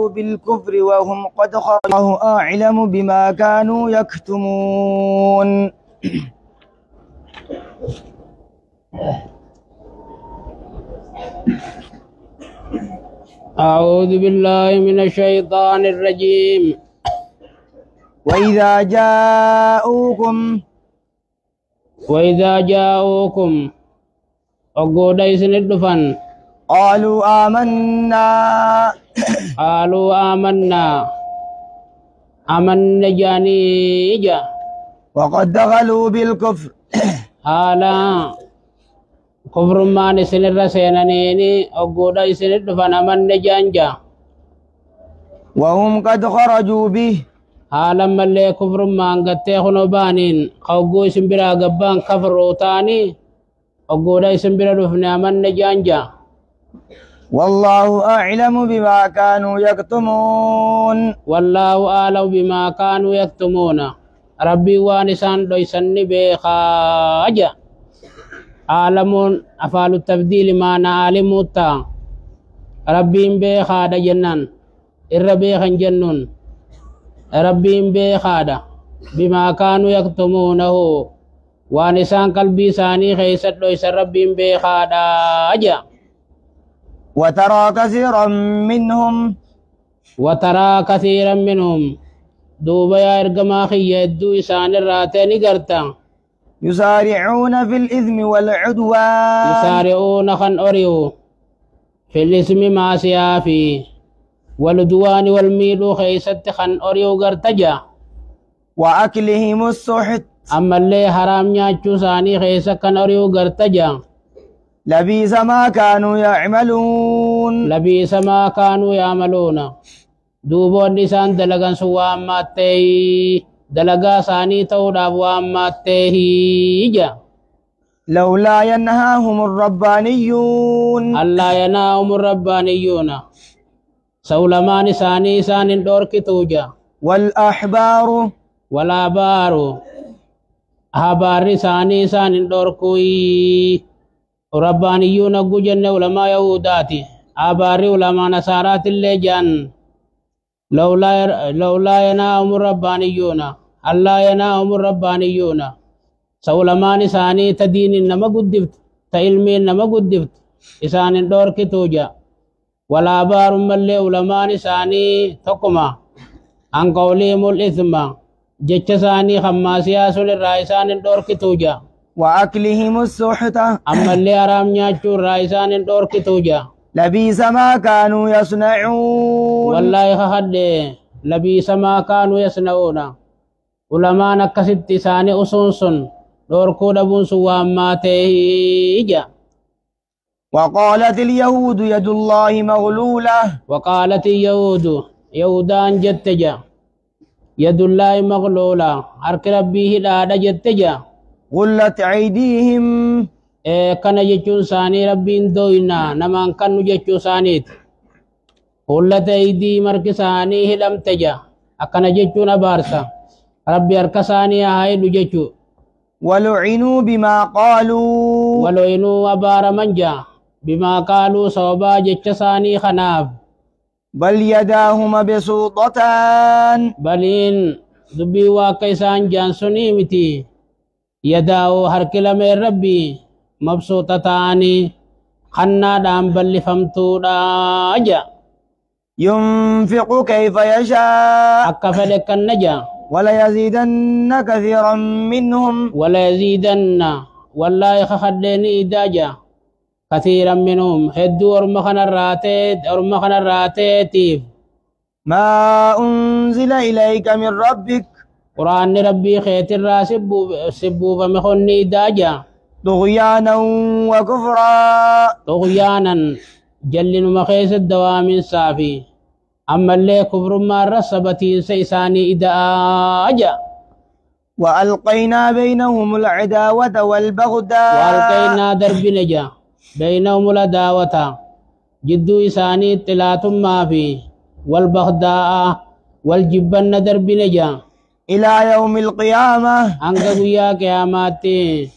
بالكفر وهم قد خرجوا الله أعلم بما كانوا يكتمون. أعوذ بالله من الشيطان الرجيم. وإذا جاءوكم أقول إسن الدفن قالوا آمنا جاني إجا وقد دخلوا بالكفر حالا كفر ما نسن الرسينانيني أقول إسن الدفن أمن جانجا وهم قد خرجوا به حالا ملي كفر ما انقطع خنوبانين قوقو إسن برا قبان كفر روتاني أقول إسن برا دفن أمن جانجا والله أعلم بما كانوا يكتمون. والله أعلم بما كانوا يكتمون. ربي وانسان دويسن بخاجة عالمون أفعل التبديل ما نعلم التا ربي بخادة جنان الربي خنجنون ربي بخادة بما كانوا يكتمونه وانسان قلبي ساني خيست دويسن ربي بخادة أجا وترى كثيرا منهم دوبا يا إرقما خيّدو إسان الراتين قرطا يسارعون في الإثم والعدوان يسارعون خن أريو في الإثم مع سيافي والعدوان والميل خيست خن أريو قرطجا وأكلهم السحت أما اللي حرام نياچو ساني خيست خن أريو قرطجا لبئس ما كانوا يعملون. لبئس ما كانوا يعملون دوبون نسان دلغان سوام ماتي دلغا ساني توداب وام ماتي جا لولا ينهاهم الربانيون الله ينهاهم الربانيون سولمان ساني سان دورك توجا والأحبار أحبار ساني سان دوركوي ربانيون أقول علماء يهوداتي أحبار علماء نصارات اللي جان لولا ينام الربانيون الله ينام الربانيون سولمان إساني تدين إنما قدفت تإلمي إنما قدفت إسان دور كتوجا ولا بار ملي علمان إساني تقما عن قولهم الإثم جتش ساني خماسيا سل الرئيسان دور كتوجا وأكلهم السحت أما اللي أرام نياتشو الرئيسان دور كتوجا لبئس ما كانوا يصنعون. والله خد لبئس ما كانوا يصنعون علماء نكست ساني أسنسن دوركو دبون سوام ماتي. وقالت اليهود يد الله مغلولة. وقالت اليهود يهودان جتجا يد الله مغلولة أرك ربيه لا جتجا غلت أيديهم كان جتشون ساني ربين دوينا نمان كانوا جتشو سانيت قلت ايدي مرك ساني هلم تجا اكنا جتشون بارسا ربي ارك ساني هاي جتشو ولعنوا بما قالوا ولعنوا أبار منجا بما قالوا صوبا جتش ساني خناف بل يداه مبسوطتان بلين دبي واقيسان جانسوني متي يداو هركلا من ربي مبسوطتان خنا دام بل فمتو داجا ينفق كيف يشاء أكفلك النجا ولا يزيدن كثيرا منهم ولا يزيدن والله خخدني داجا كثيرا منهم هدو أرمخنا الراتيت ما أنزل إليك من ربك قرآن ربي خيت الراسب سبو فمخني داجا طغيانا وكفرا طغيانا جلن مخيس الدوام صافي أما اللي كفر ما رسبتي سيساني إذا أجا وألقينا بينهم العداوة والبغضاء وألقينا درب نجا بينهم العداوة جدو إساني تلات ما في والبغضاء والجبن درب نجا إلى يوم القيامة أنك ويا قياماتي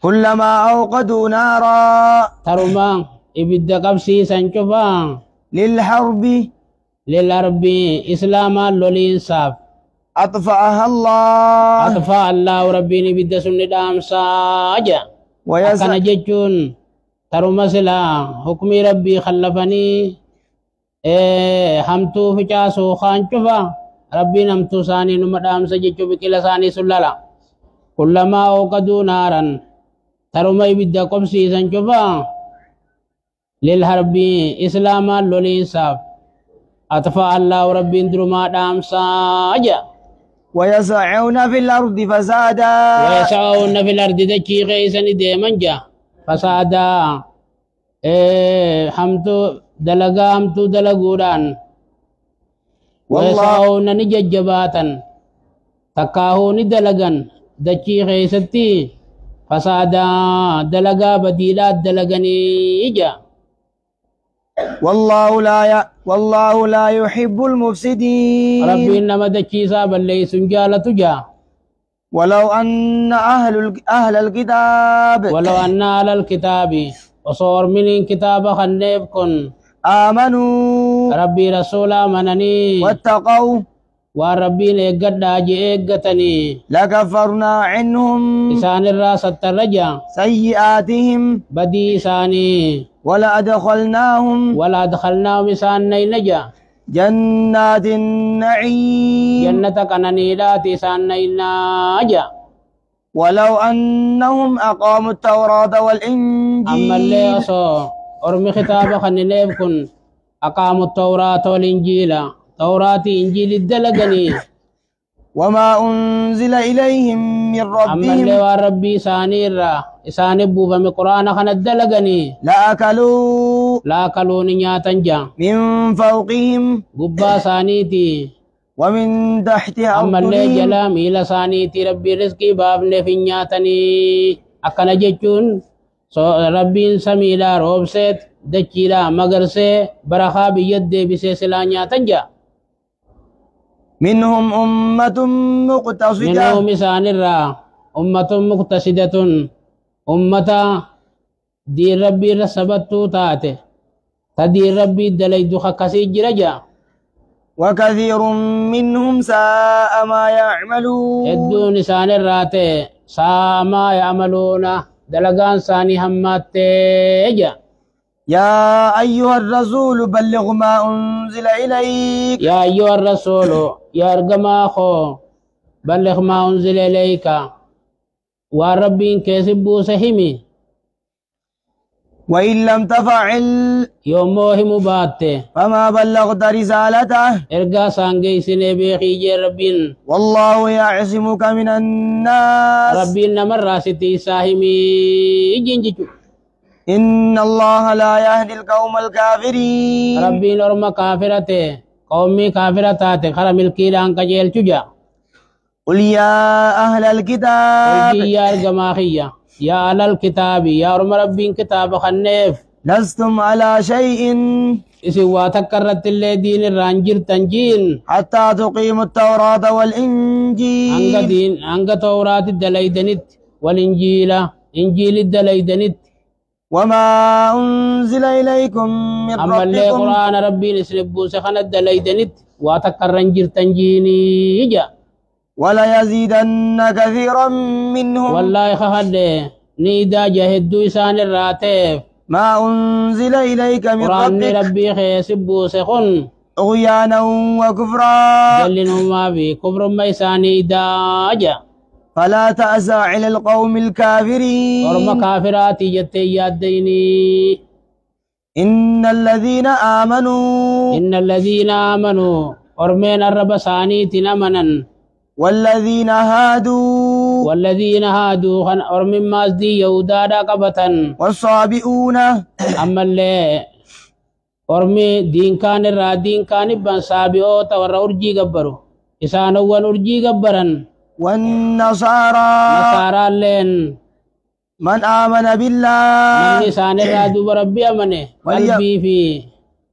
كلما أوقدوا نارا ترما إبدا قبسي سنشفا للحرب للأرب إسلاما لولينساف أطفأها الله أطفاء الله ربي بدا سنة دامساجا أكنا ججون ترمى سلا حكم ربي خلفني همتو فجاسو خانشفا ربي نمتو ساني نمدام سججو بكلا ساني سلالا كلما أوقدوا نارا ترمى بدا قبسي سنشفا للحرب إسلاما لولينساف أطفاء الله ربي درما دامساجا ويسعون في الأرض فسادا ويسعون في الأرض دكي غيسن ديمنجا فسادا حمتو دلقا همتو دلقودان ويسعون نججباتا تكاهو ندلقا دكي غيستي فسادا دلقا بديلات دلقني إجا والله لا يحب المفسدين ربي إنما دكي سابا ليس جالة جا ولو أن أهل الكتاب أهل الكتاب وصور من كتاب خنيفكن آمنوا ربي رسولا منني واتقوا وربي لقد داجي ايقتني لكفرنا عنهم إسان الراس الترجع سيئاتهم بدي إساني ولأدخلناهم إسان نينجا جنات النعيم جنتك ننيلات إسان نينجا ولو أنهم أقاموا التوراة والإنجيل أما اللي أصو أرمي خطاب خنينيفكن أقاموا التوراة والإنجيل توراة إنجيل الدلقني وما أنزل إليهم من ربهم أما اللي ربي إساني بوفا من قرآن خنا الدلقني لا أكلوا نياتنجا من فوقهم قبا سانيتي ومن تحتها أما اللي جلام إلى سانيتي ربي رزقي بابن في نياتني أكنا جيتون ربي سميلا روبسيت دجيلا مغرسي برخا بيد بسي سلانيا تنجا منهم أمة مقتصدة منهم إسان أمة مقتصدة أمة دي ربي رسبتو تاتي تدي ربي دليدو خكسي جرجا وكثير منهم ساء ما يعملون إدون إسان الراتي ساء ما يعملون دلقان ساني هماتي يا أيها الرسول بلغ ما أنزل إليك يا أيها الرسول يا أرجما خو بلغ ما أنزل إليك وربين كسبو سهمي وإن لم تفعل يومه مباتة فما بلغت رسالته إرجع سانجي سنبي خيج ربين والله يعصمك من الناس ربين نمر راستي ساهمي جنجتو إن الله لا يهدي القوم الكافرين ربين أرم كافرته قومي كافرته خرم الكيلان كجيل تجا قل يا أهل الكتاب قل يا الجماخية يا أهل الكتاب يا أرم ربين كتاب خنيف لستم على شيء إسوا تكرت اللي دين الرانجر تنجين حتى تقيموا التوراة والإنجيل أنك توراة الدليدنت والإنجيل إنجيل الدليدنت وما أنزل إليكم من أما اللي ربكم قرآن ربي نسلبو سخنا الدليدنت واتكرنجر تنجيني جا ولا يزيدن كثيرا منهم والله خهد نيدا جهدو إسان الراتف ما أنزل إليك من قرآن ربك ربي خيسبو سخن طغيانا وكفرا جلنهم ما في كفر ما إساني داجا فلا تأسى على القوم الكافرين ورم كافراتي جتي يديني إن الذين آمنوا ورمين الرب سانيت نمنا والذين هادوا ورمين مازدي يودادا قبتا والصابئون أما اللي ورمي دين كان بان سابئوتا ورا أرجي قبرو إسانوان أرجي قبرا والنصارى لين من آمن بالله من لسان الرادو بربي أمنه قلبي في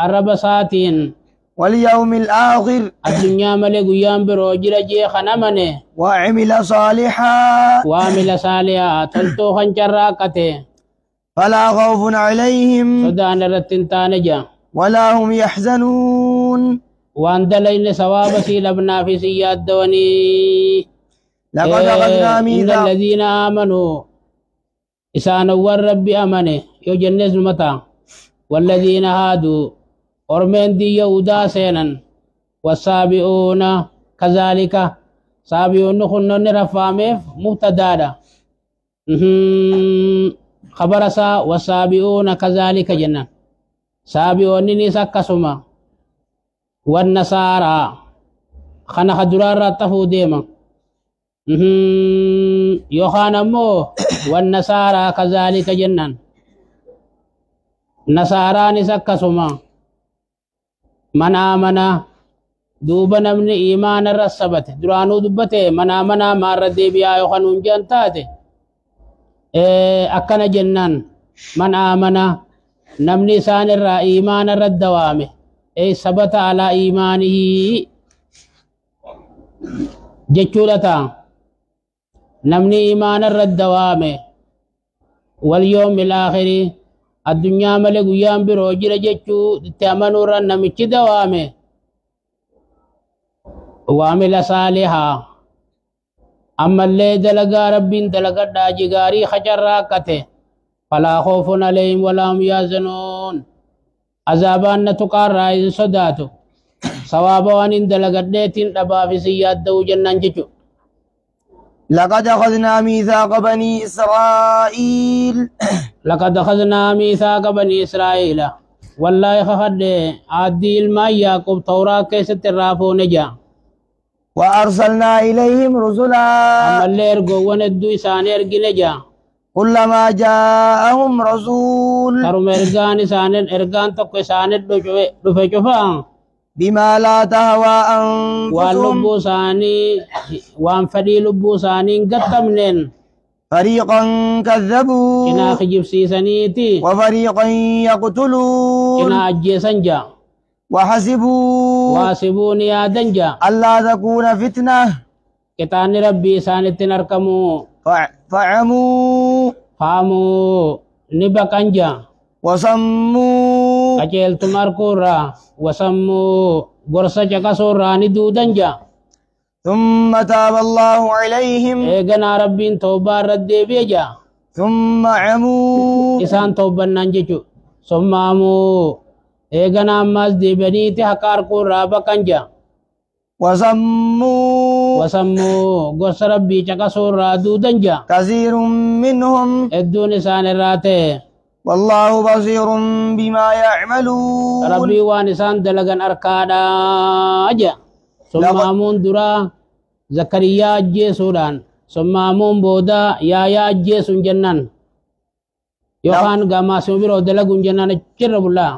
الرب ساتين واليوم الآخر الدنيا ملك يام بروجر جيخ نمنه وعمل صالحا تلتو خنجراكته فلا خوف عليهم صدان رتنتانجا ولا هم يحزنون وان دلين ثواب سيلبنا في سياد دواني لقد أخذنا إن ميثاق الذين آمنوا إسان والرب أمنه يجنز متى والذين هادوا أرمين دي يودا سينا والسابعون كذلك سابعون خنون رفاميف مبتدادا خبر سا والسابعون كذلك جنة سابعون نسا كسما والنصارى خنا خدرار رتفو ديما يوخان أمو والنصارى كذلك جنة نصارى نسا كسما من آمنا دوبا نمني إيمان الرسبت درانو دبته من آمنا مار ديبيا يوخانون جانتاته أكنا جنان من آمنا نمني سان الرا إيمان الردوامه أي ثبت على إيمانه جتشولتا نمني إيمان الردوامه واليوم الآخر الدنيا ملك ويام بروجر جتشو تأمنوا رن نمشي دوامه وعمل صالحا أما اللي دلقا رب دلقا داجغاري خجر راكته فلا خوف عليهم ولا هم يحزنون عذابان نتقار رائز صداتو ثوابوان دلقا ديتين ربا في سياد دو جنان جتشو لقد أخذنا ميثاق بني إسرائيل لقد أخذنا ميثاق بني إسرائيل والله خفد عادي الماء يعقوب توراة كيست الرافو نجا وأرسلنا إليهم رسلا أما اللي يرقو وندو إسان يرقي نجا كلما جاءهم رسول ترم إرقان إسان إرقان تقو إسان دفع شفان بما لا تهوى أنفسهم واللبو ساني وان فدي لبو ساني قطمنين فريقا كذبوا إنا خجب سيسانيتي وفريقا يقتلون إنا أجي سنجا وحسبوا واسبوني يا دنجا ألا تكون فتنة كتاني ربي سانتي نركمو فعموا فامو نبكانجا وصموا كجيل تماركورا وسمو غرسا جكاسورا ندودنجا ثم تاب الله عليهم إيغنا ربين توبا ردي بيجا ثم عموا إسان توبا ننججو ثم عمو إيغنا أماز دي بنيتي حقار قرى بكانجا وسمو غرس ربي جكاسورا دودنجا كثير منهم الدون إسان الراتي والله بصير بما يعملون ربي وانسان دلغن أركادا أجا ثم عمون درا زكريا أجي سودان ثم عمون بودا يا أجي سنجنان يوخان غاما سنبيرو دلغن جنان اجرب الله